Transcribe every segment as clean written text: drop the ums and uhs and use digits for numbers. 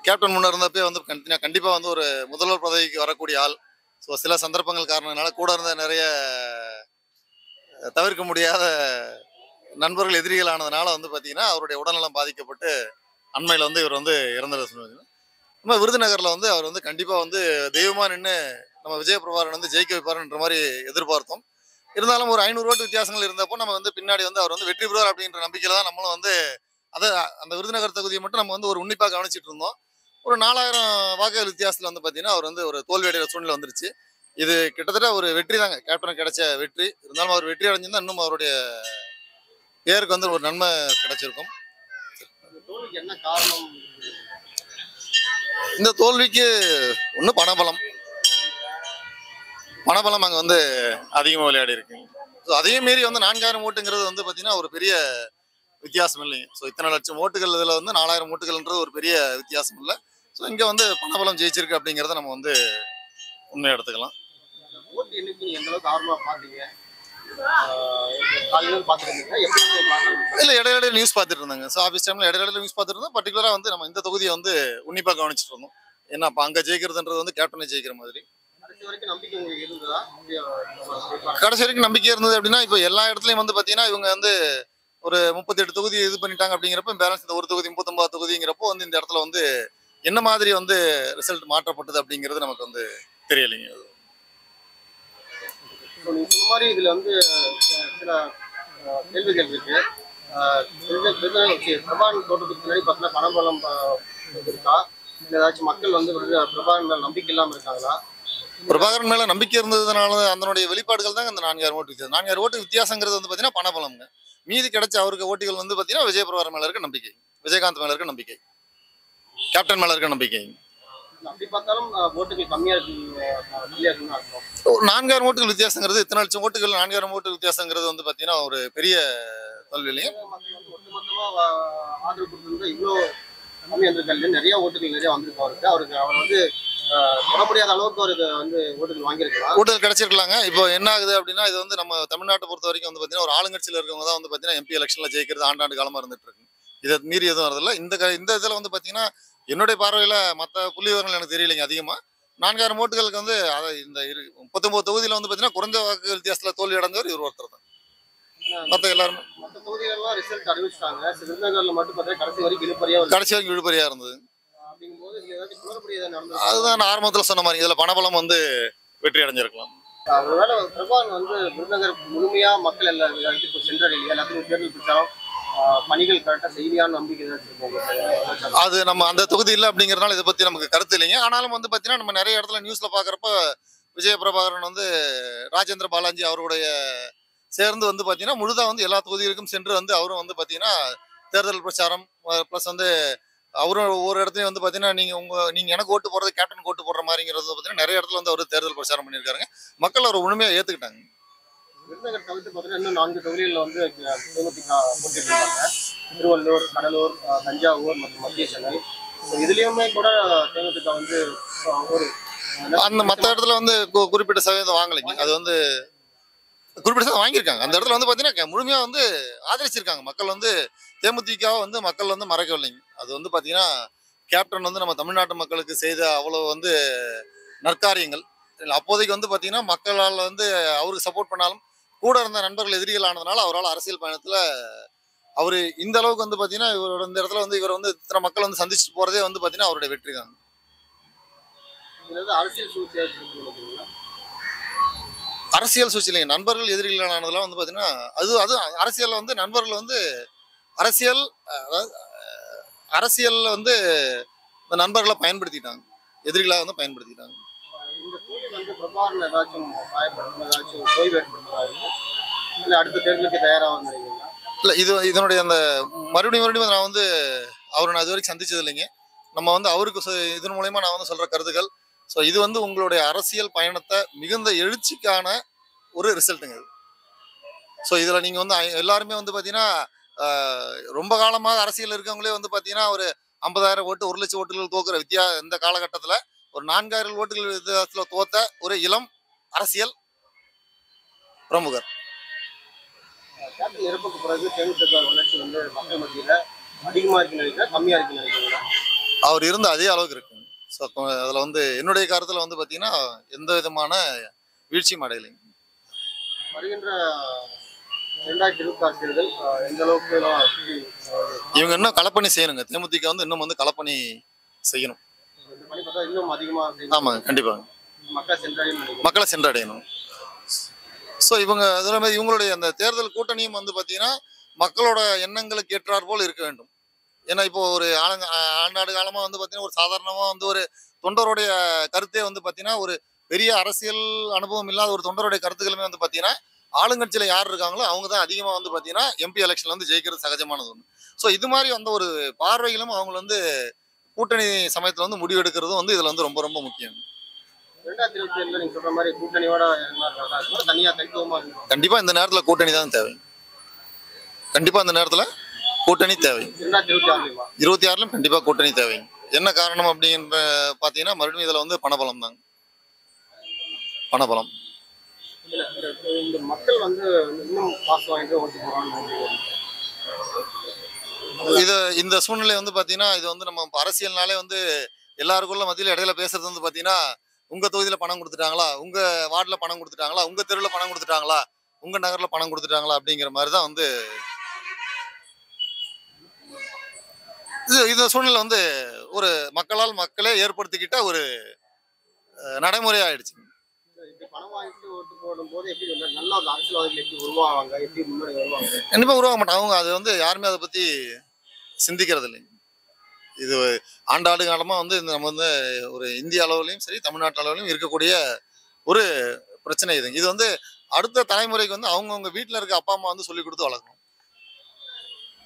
Captain முன்ன இருந்தப்பே வந்து கண்டிப்பாக வந்து ஒரு முதல்வர் பதவிக்கு வரக்கூடிய ஆள். ஸோ சில சந்தர்ப்பங்கள் காரணத்தினால கூட இருந்த நிறைய தவிர்க்க முடியாத நண்பர்கள் எதிரிகள் ஆனதுனால வந்து பார்த்தீங்கன்னா அவருடைய உடல்நலம் பாதிக்கப்பட்டு அண்மையில் வந்து இவர் வந்து இறந்துட சொன்னாங்க. நம்ம விருதுநகரில் வந்து அவர் வந்து கண்டிப்பாக வந்து தெய்வமாக நின்று நம்ம விஜயபிரபாரன் வந்து ஜெயிக்க வைப்பாருன்ற மாதிரி எதிர்பார்த்தோம். இருந்தாலும் ஒரு 500 ஓட்டு வித்தியாசங்கள் இருந்தப்போ நம்ம வந்து பின்னாடி வந்து அவர் வந்து வெற்றி பெறுவார் அப்படின்ற நம்பிக்கையில் தான் நம்மளும் வந்து அதை அந்த விருதுநகர் தொகுதியை மட்டும் நம்ம வந்து ஒரு உன்னிப்பாக கவனிச்சிட்டு இருந்தோம். ஒரு 4000 வாக்குகள் வித்தியாசத்தில் வந்து பார்த்தீங்கன்னா அவர் வந்து ஒரு தோல்வியடைகிற சூழ்நிலை வந்துருச்சு. இது கிட்டத்தட்ட ஒரு வெற்றி தாங்க, கேப்டன் கிடைச்ச வெற்றி. இருந்தாலும் அவர் வெற்றி அடைஞ்சிருந்தா இன்னும் அவருடைய பேருக்கு வந்து ஒரு நன்மை கிடைச்சிருக்கும். என்ன காரணம்? இந்த தோல்விக்கு ஒன்று பணபலம் அங்கே வந்து அதிகமாக விளையாடி இருக்கு. ஸோ அதையும் மீறி வந்து 4000 ஓட்டுங்கிறது வந்து பார்த்தீங்கன்னா ஒரு பெரிய வித்தியாசம் இல்லைங்க. ஸோ இத்தனை லட்சம் ஓட்டுகள் இதில் வந்து 4000 ஓட்டுகள்ன்றது ஒரு பெரிய வித்தியாசம் இல்லை. ஸோ இங்கே வந்து பணபலம் ஜெயிச்சிருக்கு அப்படிங்கிறத நம்ம வந்து உண்மையை எடுத்துக்கலாம். ஓட்டு எண்ணிக்கை எந்த அளவுக்கு ஆர்வமாக பார்த்தீங்க? இல்லை, இடையில நியூஸ் பார்த்துட்டு இருந்தாங்க. ஸோ ஆஃபீஸ் டைமில் இடையில நியூஸ் பார்த்துட்டு இருந்தோம். பர்டிகுலராக வந்து நம்ம இந்த தொகுதியை வந்து உன்னிப்பாக கவனிச்சுட்டு இருந்தோம். ஏன்னா அப்போ அங்கே ஜெயிக்கிறதுன்றது வந்து கேப்டனை ஜெயிக்கிற மாதிரி. கடைசி வரைக்கும் நம்பிக்கை இருந்தது அப்படின்னா இப்போ எல்லா இடத்துலையும் வந்து பார்த்தீங்கன்னா இவங்க வந்து ஒரு 38 தொகுதி இது பண்ணிட்டாங்க. அப்படிங்கிறப்ப பேலன்ஸ் இந்த ஒரு தொகுதி 39 தொகுதிங்கிறப்போ வந்து இந்த இடத்துல வந்து என்ன மாதிரி வந்து ரிசல்ட் மாற்றப்பட்டது அப்படிங்கிறது நமக்கு வந்து தெரியலைங்க. இந்த மாதிரி இதுல வந்து சில கேள்விகள் இருக்கு. பிரபாகரன் தோட்டத்துக்கு முன்னாடி பார்த்தீங்கன்னா பணபலம் இருக்கா? ஏதாச்சும் மக்கள் வந்து பிரபாகரன் மேல நம்பிக்கை இல்லாம இருக்காங்களா? பிரபாகரன் மேல நம்பிக்கை இருந்ததுனால அதனுடைய வெளிப்பாடுகள் தாங்க அந்த 4000 ஓட்டு வித்தியாசம். 4000 ஓட்டு வித்தியாசங்கிறது வந்து பார்த்தீங்கன்னா பணபலம்ங்க. மீதி கிடைச்ச அவருக்கு ஓட்டுகள் வந்து பார்த்தீங்கன்னா விஜயபிரபாகரன் மேல இருக்க நம்பிக்கை, விஜயகாந்த் மேல இருக்க நம்பிக்கை, கேப்டன் மேல இருக்க நம்பிக்கை. அப்படி பார்த்தாலும் ஓட்டுகள் கம்மியா இருக்குன்னு அர்த்தம். ஒரு 4000 ஓட்டுகள் வித்தியாசங்கிறது, இத்தனை லட்சம் ஓட்டுகள் 4000 ஓட்டு வித்தியாசங்கிறது வந்து பார்த்தீங்கன்னா ஒரு பெரிய தோல்வி இல்லைங்க. ஒட்டுமொத்தமா ஆதரவு கொடுத்தது இவ்வளோ கம்மி வந்திருக்காரு. நிறைய ஓட்டுகள் நிறைய வந்திருக்கு அவருக்கு. அவர் வந்து தொட முடியாத அளவுக்கு ஒரு வந்து ஓட்டுகள் வாங்கியிருக்கலாம், ஓட்டுகள் கிடைச்சிருக்கலாங்க. இப்போ என்ன ஆகுது அப்படின்னா இது வந்து நம்ம தமிழ்நாட்டை பொறுத்த வரைக்கும் வந்து பார்த்தீங்கன்னா ஒரு ஆளுங்கட்சியில் இருக்கவங்க தான் வந்து பார்த்தீங்கன்னா எம்பி எலெக்ஷனில் ஜெயிக்கிறது ஆண்டாண்டு காலமாக இருந்துட்டு இருக்கு. இதை மீறி எதுவும் வரதில்லை. இந்த இதில் வந்து பார்த்தீங்கன்னா என்னுடைய பார்வையில் மற்ற புள்ளி விவரங்கள் எனக்கு தெரியலைங்க. அதிகமாக 4000 ஓட்டுகளுக்கு வந்து அதை இந்த 39 தொகுதியில் வந்து பார்த்தீங்கன்னா குறைஞ்ச வாக்கு வித்தியாசத்தில் தோல்வி அடைஞ்சவர் இவர் ஒருத்தர் தான். மற்ற எல்லாருமே மற்ற தொகுதிகள்லாம் ரிசல்ட் அறிவிச்சிட்டாங்க. விருதுநகர்ல மட்டும் பார்த்தா கடைசி வரைக்கும் இழுபறியா இருந்தது. அப்படிங்கும்போது ஏதாச்சும் குளறுபடியா நடந்தது? அதுதான் நான் ஆரம்பத்தில் சொன்ன மாதிரி இதில் பணபலம் வந்து வெற்றி அடைஞ்சிருக்கலாம். ஒருவேளை பிரபாகரன் வந்து விருதுநகர் முழுமையா மக்கள் எல்லாத்துக்கும் சென்றடையில எல்லாத்துக்கும் தேர்தல் பிரச்சாரம் பணிகள் கரெக்டாக செய்தியான நம்பிக்கை ஏதாச்சும்? அது நம்ம அந்த தொகுதி இல்லை அப்படிங்கிறதுனால இதை பற்றி நமக்கு கருத்து இல்லைங்க. ஆனாலும் வந்து பார்த்தீங்கன்னா நம்ம நிறைய இடத்துல நியூஸில் பார்க்குறப்ப விஜயபிரபாகரன் வந்து ராஜேந்திர பாலாஜி அவருடைய சேர்ந்து வந்து பார்த்தீங்கன்னா முழுதாக வந்து எல்லா தொகுதிகளுக்கும் சென்று வந்து அவரும் வந்து பார்த்தீங்கன்னா தேர்தல் பிரச்சாரம் ப்ளஸ் வந்து அவரும் ஒவ்வொரு இடத்துலையும் வந்து பார்த்தீங்கன்னா நீங்கள் எனக்கு ஓட்டு போடுறது கேப்டன் ஓட்டு போடுற மாதிரிங்கிறது பார்த்தீங்கன்னா நிறைய இடத்துல வந்து அவர் தேர்தல் பிரச்சாரம் பண்ணியிருக்காருங்க. மக்கள் அவர் உண்மையாக ஏற்றுக்கிட்டாங்க. விருதுநகர் தவிர்த்து பார்த்தீங்கன்னா இன்னும் 4 தொகுதிகளில் வந்து தேமுதிக போட்டியிருக்காங்க. திருவள்ளூர், கடலூர், தஞ்சாவூர் மற்றும் மத்திய சென்னை. இதுலேயுமே கூட தேமுதிக வந்து ஒரு அந்த மற்ற இடத்துல வந்து குறிப்பிட்ட சதவீதம் வாங்கலைங்க. அது வந்து குறிப்பிட்ட சதவீதம் வாங்கியிருக்காங்க. அந்த இடத்துல வந்து பார்த்தீங்கன்னா முழுமையாக வந்து ஆதரிச்சிருக்காங்க. மக்கள் வந்து தேமுதிகவை வந்து மக்கள் வந்து மறக்கவில்லைங்க. அது வந்து பார்த்தீங்கன்னா கேப்டன் வந்து நம்ம தமிழ்நாட்டு மக்களுக்கு செய்த அவ்வளோ வந்து நற்காரியங்கள். அப்போதைக்கு வந்து பார்த்தீங்கன்னா மக்களால் வந்து அவருக்கு சப்போர்ட் பண்ணாலும் கூட இருந்த நண்பர்கள் எதிரிகள் ஆனதுனால அவரால் அரசியல் பயணத்தில் அவர் இந்த அளவுக்கு வந்து பார்த்தீங்கன்னா இவரோட இந்த இடத்துல வந்து இவர் வந்து இத்தனை மக்கள் வந்து சந்திச்சுட்டு போகிறதே வந்து பார்த்தீங்கன்னா அவருடைய வெற்றி தான். அரசியல் சூழ்ச்சி இல்லைங்க. நண்பர்கள் எதிரிகள் ஆனதெல்லாம் வந்து பார்த்தீங்கன்னா அது அரசியலில் வந்து நண்பர்கள் வந்து அரசியலில் வந்து இந்த நண்பர்களை பயன்படுத்திட்டாங்க, எதிரிகளாக வந்து பயன்படுத்திட்டாங்க. பிரபாகரன் ஏதாச்சும் ஏதாச்சும் ஓய்வு ஏற்படுத்துறாரு இல்லை அடுத்த தேர்தலுக்கு தயாராக இல்லை இதனுடைய அந்த மறுபடியும் நான் வந்து அவரை நான் இது வரைக்கும் சந்திச்சது இல்லைங்க. நம்ம வந்து அவருக்கு இதன் மூலயமா நான் வந்து சொல்கிற கருத்துக்கள். ஸோ இது வந்து உங்களுடைய அரசியல் பயணத்தை மிகுந்த எழுச்சிக்கான ஒரு ரிசல்ட்டுங்க இது. ஸோ இதில் நீங்கள் வந்து எல்லாருமே வந்து பார்த்தீங்கன்னா ரொம்ப காலமாக அரசியல் இருக்கவங்களே வந்து பார்த்தீங்கன்னா ஒரு 50,000 ஓட்டு 1 லட்சம் ஓட்டுகள் தோக்குற இந்த காலகட்டத்தில் ஒரு 4000 ஓட்டுகள் வித்தியாசத்தில் தோத்த ஒரு இளம் அரசியல் பிரமுகர். கேப்டன் இறப்புக்கு பிறகு தேமுதிக வளர்ச்சி வந்து மக்கள் மத்தியில் அதிகமாக இருக்குன்னு நினைக்கிறேன், கம்மியாக இருக்குன்னு நினைக்கிறீங்களா? அவர் இருந்த அதே அளவுக்கு இருக்குங்க. ஸோ அதில் வந்து என்னுடைய கருத்தில் வந்து பார்த்தீங்கன்னா எந்த விதமான வீழ்ச்சியும் அடையலைங்க. வருகின்ற 2026 தேர்தல் எந்த அளவுக்கு இவங்க இன்னும் களப்பணி செய்யணுங்க. தேமுதிக வந்து இன்னும் வந்து களப்பணி செய்யணும். இந்த பணி பார்த்தா இன்னும் அதிகமா ஆமாங்க, கண்டிப்பாக மக்கள் சென்றடையும் நினைக்கிறேன். மக்களை சென்றடையணும். ஸோ இவங்க அதே மாதிரி இவங்களுடைய அந்த தேர்தல் கூட்டணியும் வந்து பார்த்தீங்கன்னா மக்களோட எண்ணங்களுக்கு ஏற்றாற் போல் இருக்க வேண்டும். ஏன்னா இப்போ ஒரு ஆண்டாண்டு காலமாக வந்து பார்த்தீங்கன்னா ஒரு சாதாரணமாக வந்து ஒரு தொண்டருடைய கருத்தே வந்து பார்த்தீங்கன்னா ஒரு பெரிய அரசியல் அனுபவம் இல்லாத ஒரு தொண்டருடைய கருத்துக்களுமே வந்து பார்த்தீங்கன்னா ஆளுங்கட்சியில் யார் இருக்காங்களோ அவங்க தான் அதிகமாக வந்து பார்த்தீங்கன்னா எம்பி எலெக்ஷன்ல வந்து ஜெயிக்கிறது சகஜமானது ஒன்று. ஸோ இது மாதிரி வந்த ஒரு பார்வைகளும் அவங்க வந்து கூட்டணி சமயத்தில் வந்து முடிவு எடுக்கிறதும் வந்து இதில் வந்து ரொம்ப ரொம்ப முக்கியம். 2027 நீங்க சொல்ற மாதிரி கூட்டணியோட தனியா தனித்துவமா இருக்கும். கண்டிப்பாக இந்த நேரத்தில் கூட்டணி தான் தேவை. கண்டிப்பாக இந்த நேரத்தில் கூட்டணி தேவை. 2026 26லும் கண்டிப்பாக கூட்டணி தேவை. என்ன காரணம் அப்படின்ற பார்த்தீங்கன்னா மறுபடியும் இதில் வந்து பணபலம் தாங்க. பணபலம். இந்த மக்கள் வந்து இன்னும் காசு வாங்கிட்டு ஓட்டு போறாங்க. இது இந்த சூழ்நிலை வந்து பார்த்தீங்கன்னா இது வந்து நம்ம அரசியல்னாலே வந்து எல்லாருக்குள்ள மத்தியில் இடையில பேசுறது வந்து பார்த்தீங்கன்னா உங்க தொகுதியில் பணம் கொடுத்துட்டாங்களா, உங்க வார்டில் பணம் கொடுத்துட்டாங்களா, உங்க தெருவில் பணம் கொடுத்துட்டாங்களா, உங்க நகரில் பணம் கொடுத்துட்டாங்களா அப்படிங்கிற மாதிரி தான் வந்து இந்த சூழ்நிலை வந்து ஒரு மக்களால் மக்களே ஏற்படுத்திக்கிட்ட ஒரு நடைமுறை ஆயிடுச்சு. இப்படி பணம் வாங்கிட்டு ஓட்டு போடும்போது எப்படி நல்ல அரசியல்வாதிகள் எப்படி உருவாவாங்க, எப்படி முன்னாடி வருவாங்க? கண்டிப்பா உருவாக மாட்டாங்க. அவங்க அது வந்து யாருமே அதை பத்தி சிந்திக்கிறது இல்லைங்க. இது ஆண்டாண்டு காலமா வந்து நம்ம வந்து ஒரு இந்திய அளவுலையும் சரி தமிழ்நாட்டு அளவுலையும் இருக்கக்கூடிய ஒரு பிரச்சனை இது. இது வந்து அடுத்த தலைமுறைக்கு வந்து அவங்கவுங்க வீட்டில் இருக்க அப்பா அம்மா வந்து சொல்லி கொடுத்து வளர்க்கணும்.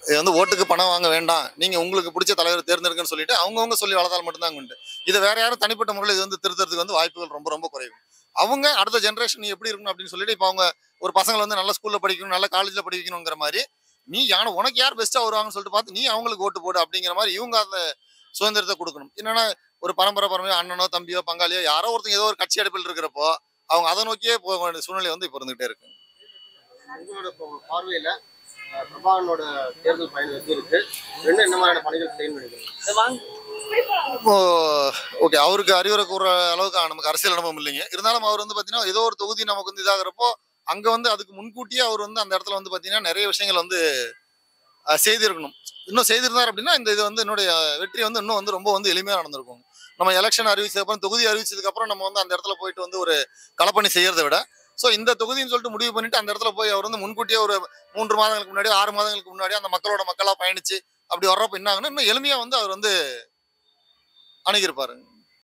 இது வந்து ஓட்டுக்கு பணம் வாங்க வேண்டாம், நீங்க உங்களுக்கு பிடிச்ச தலைவர் தேர்ந்தெடுக்கன்னு சொல்லிட்டு அவங்கவுங்க சொல்லி வளர்த்தால் மட்டும்தான் உண்டு. இதை வேற யாரும் தனிப்பட்ட முறையில் இது வந்து திருத்தறதுக்கு வந்து வாய்ப்புகள் ரொம்ப ரொம்ப குறைவு. அவங்க அடுத்த ஜென்ரேஷன் எப்படி இருக்கணும் அப்படின்னு சொல்லிட்டு இப்போ அவங்க ஒரு பசங்களை வந்து நல்ல ஸ்கூல்ல படிக்கணும், நல்ல காலேஜ்ல படிக்கணுங்கிற மாதிரி நீ உனக்கு யார் பெஸ்டா வருவாங்கன்னு சொல்லிட்டு பார்த்து நீ அவங்களுக்கு ஓட்டு போடு அப்படிங்கிற மாதிரி இவங்க அந்த சுதந்திரத்தை கொடுக்கணும். என்னன்னா ஒரு பரம்பரையா அண்ணனோ தம்பியோ பங்காளியோ யாரோ ஒருத்தங்க ஏதோ ஒரு கட்சி அடைப்பில் இருக்கிறப்போ அவங்க அதை நோக்கியே போக வேண்டிய சூழ்நிலை வந்து இப்போ இருந்துகிட்டே இருக்கு. உங்களோட பார்வையில பிரபாகரனோட தேர்தல் பயணம் எப்படி இருக்கு? என்ன மாதிரியான பணிகள் செய்யணும்னு நினைக்கிறீங்க? இப்போ ஓகே, அவருக்கு அறிவுரை கூற அளவுக்கு நமக்கு அரசியல் அனுபவம் இல்லைங்க. இருந்தாலும் அவர் வந்து பார்த்தீங்கன்னா ஏதோ ஒரு தொகுதி நமக்கு வந்து இதாகிறப்போ அங்கே வந்து அதுக்கு முன்கூட்டியே அவர் வந்து அந்த இடத்துல வந்து பார்த்தீங்கன்னா நிறைய விஷயங்கள் வந்து செய்திருக்கணும். இன்னும் செய்திருந்தார் அப்படின்னா இந்த இது வந்து என்னுடைய வெற்றி வந்து இன்னும் வந்து ரொம்ப வந்து எளிமையாக நடந்திருக்கும். நம்ம எலெக்ஷன் அறிவிச்சதுக்கப்புறம் தொகுதி அறிவிச்சதுக்கப்புறம் நம்ம வந்து அந்த இடத்துல போயிட்டு வந்து ஒரு களப்பணி செய்யறதை விட இந்த தொகுதின்னு சொல்லிட்டு முடிவு பண்ணிட்டு அந்த இடத்துல போய் அவர் வந்து முன்கூட்டியே ஒரு 3 மாதங்களுக்கு முன்னாடி 6 மாதங்களுக்கு முன்னாடி அந்த மக்களோட மக்களா பயணிச்சு அப்படி வர்றப்ப என்ன ஆகுன்னா இன்னும் எளிமையா வந்து அவர் வந்து அணுகியிருப்பாரு.